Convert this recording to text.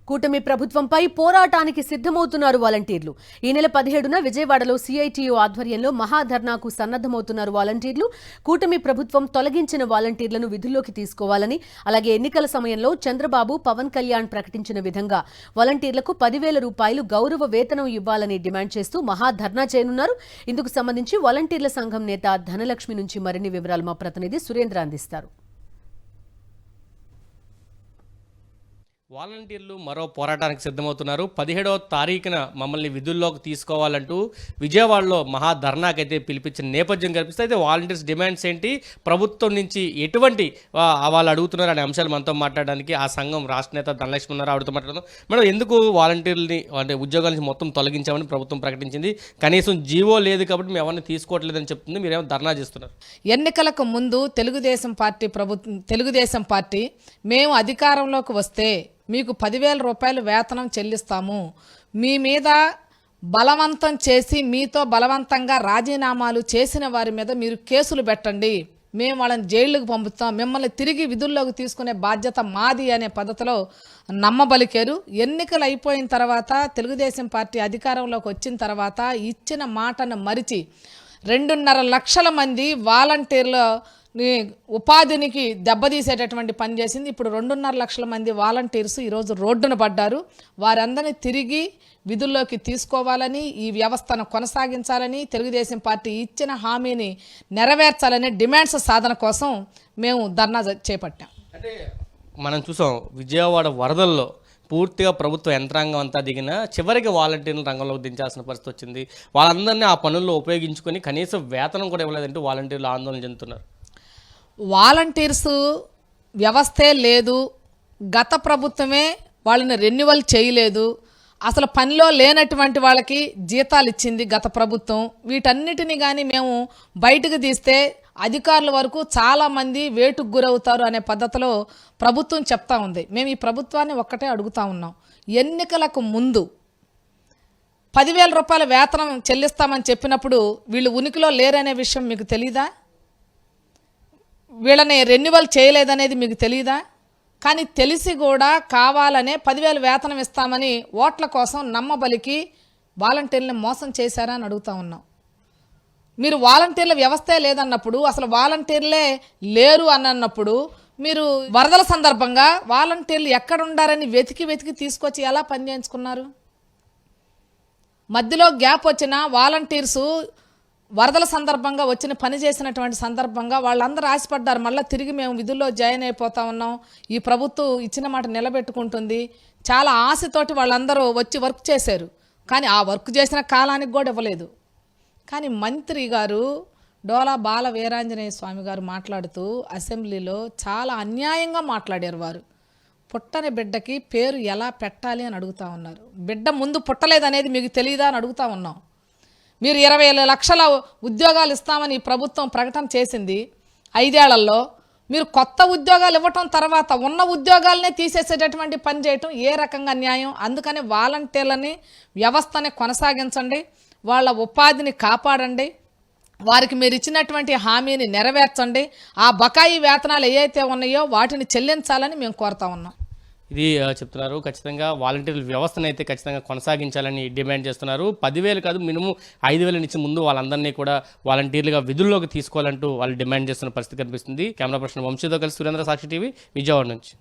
కూటమి ప్రభుత్వంపై పోరాటానికి సిద్ధమవుతున్నారు వాలంటీర్లు. ఈ నెల 17న విజయవాడలో సిఐటియు ఆధ్వర్యంలో మహాధర్నాకు సన్నద్ధమవుతున్నారు వాలంటీర్లు. కూటమి ప్రభుత్వం తొలగించిన వాలంటీర్లను విధుల్లోకి తీసుకోవాలని, అలాగే ఎన్నికల సమయంలో చంద్రబాబు, పవన్ కళ్యాణ్ ప్రకటించిన విధంగా వాలంటీర్లకు 10,000 రూపాయలు గౌరవ వేతనం ఇవ్వాలని డిమాండ్ చేస్తూ మహాధర్నా చేయనున్నారు. ఇందుకు సంబంధించి వాలంటీర్ల సంఘం నేత ధనలక్ష్మి నుంచి మరిన్ని వివరాలు మా ప్రతినిధి సురేంద్ర అందిస్తారు. వాలంటీర్లు మరో పోరాటానికి సిద్ధమవుతున్నారు. 17వ తారీఖున మమ్మల్ని విధుల్లోకి తీసుకోవాలంటూ విజయవాడలో మహాధర్నాకైతే పిలిపించిన నేపథ్యం కనిపిస్తే, అయితే వాలంటీర్స్ డిమాండ్స్ ఏంటి, ప్రభుత్వం నుంచి ఎటువంటి వాళ్ళు అడుగుతున్నారు అనే అంశాలు మనతో మాట్లాడడానికి ఆ సంఘం రాష్ట్ర నేత ధనలక్ష్మి ఉన్నారు. ఆవిడతో మాట్లాడదాం. మేడం, ఎందుకు వాలంటీర్లని అంటే ఉద్యోగాల నుంచి మొత్తం తొలగించామని ప్రభుత్వం ప్రకటించింది, కనీసం జీవో లేదు కాబట్టి మేము ఎవరిని తీసుకోవట్లేదని చెప్తుంది, మీరేమో ధర్నా చేస్తున్నారు? ఎన్నికలకు ముందు తెలుగుదేశం పార్టీ మేము అధికారంలోకి వస్తే మీకు 10,000 రూపాయలు వేతనం చెల్లిస్తాము, మీ మీద బలవంతం చేసి మీతో బలవంతంగా రాజీనామాలు చేసిన వారి మీద మీరు కేసులు పెట్టండి, మేము వాళ్ళని జైళ్ళకు పంపుతాం, మిమ్మల్ని తిరిగి విధుల్లోకి తీసుకునే బాధ్యత మాది అనే పద్ధతిలో నమ్మబలికారు. ఎన్నికలు అయిపోయిన తర్వాత తెలుగుదేశం పార్టీ అధికారంలోకి వచ్చిన తర్వాత ఇచ్చిన మాటను మరిచి 2.5 లక్షల మంది వాలంటీర్ల ఉపాధినికి దెబ్బతీసేటటువంటి పని చేసింది. ఇప్పుడు 2.5 లక్షల మంది వాలంటీర్స్ ఈరోజు రోడ్డున పడ్డారు. వారందరినీ తిరిగి విధుల్లోకి తీసుకోవాలని, ఈ వ్యవస్థను కొనసాగించాలని, తెలుగుదేశం పార్టీ ఇచ్చిన హామీని నెరవేర్చాలనే డిమాండ్స్ సాధన కోసం మేము ధర్నా చేపట్టాం. అంటే మనం చూసాం విజయవాడ వరదల్లో పూర్తిగా ప్రభుత్వ యంత్రాంగం అంతా దిగిన చివరికి వాలంటీర్లు రంగంలోకి దించాల్సిన పరిస్థితి వచ్చింది. వాళ్ళందరినీ ఆ పనుల్లో ఉపయోగించుకొని కనీసం వేతనం కూడా ఇవ్వలేదంటూ వాలంటీర్లు ఆందోళన చెందుతున్నారు. వాలంటీర్స్ వ్యవస్థే లేదు, గత ప్రభుత్వమే వాళ్ళని రెన్యువల్ చేయలేదు, అసలు పనిలో లేనటువంటి వాళ్ళకి జీతాలు ఇచ్చింది గత ప్రభుత్వం. వీటన్నిటిని కానీ మేము బయటకు తీస్తే అధికారుల వరకు చాలామంది వేటుకు గురవుతారు అనే పద్ధతిలో ప్రభుత్వం చెప్తా ఉంది. మేము ఈ ప్రభుత్వాన్ని ఒక్కటే అడుగుతా ఉన్నాం, ఎన్నికలకు ముందు 10,000 రూపాయల వేతనం చెల్లిస్తామని చెప్పినప్పుడు వీళ్ళు ఉనికిలో లేరనే విషయం మీకు తెలీదా? వీళ్ళని రెన్యువల్ చేయలేదనేది మీకు తెలియదా? కానీ తెలిసి కూడా కావాలనే 10,000 వేతనం ఇస్తామని ఓట్ల కోసం నమ్మబలికి వాలంటీర్లను మోసం చేశారా అని అడుగుతా ఉన్నాం. మీరు వాలంటీర్ల వ్యవస్థే లేదన్నప్పుడు, అసలు వాలంటీర్లే లేరు అన్నప్పుడు, మీరు వరదల సందర్భంగా వాలంటీర్లు ఎక్కడుండారని వెతికి తీసుకొచ్చి ఎలా పనిచేయించుకున్నారు? మధ్యలో గ్యాప్ వచ్చిన వాలంటీర్సు వరదల సందర్భంగా వచ్చిన పని చేసినటువంటి సందర్భంగా వాళ్ళందరూ ఆశపడ్డారు, మళ్ళీ తిరిగి మేము విధుల్లో జాయిన్ అయిపోతా ఉన్నాం, ఈ ప్రభుత్వం ఇచ్చిన మాట నిలబెట్టుకుంటుంది, చాలా ఆశతోటి వాళ్ళందరూ వచ్చి వర్క్ చేశారు. కానీ ఆ వర్క్ చేసిన కాలానికి కూడా ఇవ్వలేదు. కానీ మంత్రి గారు డోలా బాల వీరాంజనేయ స్వామి గారు మాట్లాడుతూ అసెంబ్లీలో చాలా అన్యాయంగా మాట్లాడారు. వారు పుట్టని బిడ్డకి పేరు ఎలా పెట్టాలి అని అడుగుతా ఉన్నారు. బిడ్డ ముందు పుట్టలేదనేది మీకు తెలియదా అని అడుగుతా ఉన్నాం. మీరు 20 లక్షల ఉద్యోగాలు ఇస్తామని ఈ ప్రభుత్వం ప్రకటన చేసింది 5 ఏళ్లలో. మీరు కొత్త ఉద్యోగాలు ఇవ్వటం తర్వాత ఉన్న ఉద్యోగాలనే తీసేసేటటువంటి పని చేయటం ఏ రకంగా న్యాయం? అందుకని వాలంటీర్లని వ్యవస్థని కొనసాగించండి, వాళ్ళ ఉపాధిని కాపాడండి, వారికి మీరు ఇచ్చినటువంటి హామీని నెరవేర్చండి, ఆ బకాయి వేతనాలు ఏవైతే ఉన్నాయో వాటిని చెల్లించాలని మేము కోరుతా ఉన్నాం. ఇది చెప్తున్నారు. ఖచ్చితంగా వాలంటీర్ల వ్యవస్థను అయితే ఖచ్చితంగా కొనసాగించాలని డిమాండ్ చేస్తున్నారు. 10,000 కాదు, మినిమం 5,000 నుంచి ముందు వాళ్ళందరినీ కూడా వాలంటీర్లుగా విధుల్లోకి తీసుకోవాలంటూ వాళ్ళు డిమాండ్ చేస్తున్న పరిస్థితి కనిపిస్తుంది. కెమెరా పర్సన్ వంశీతో కలిసి సురేంద్ర, సాక్షి టీవీ, విజయవాడ నుంచి.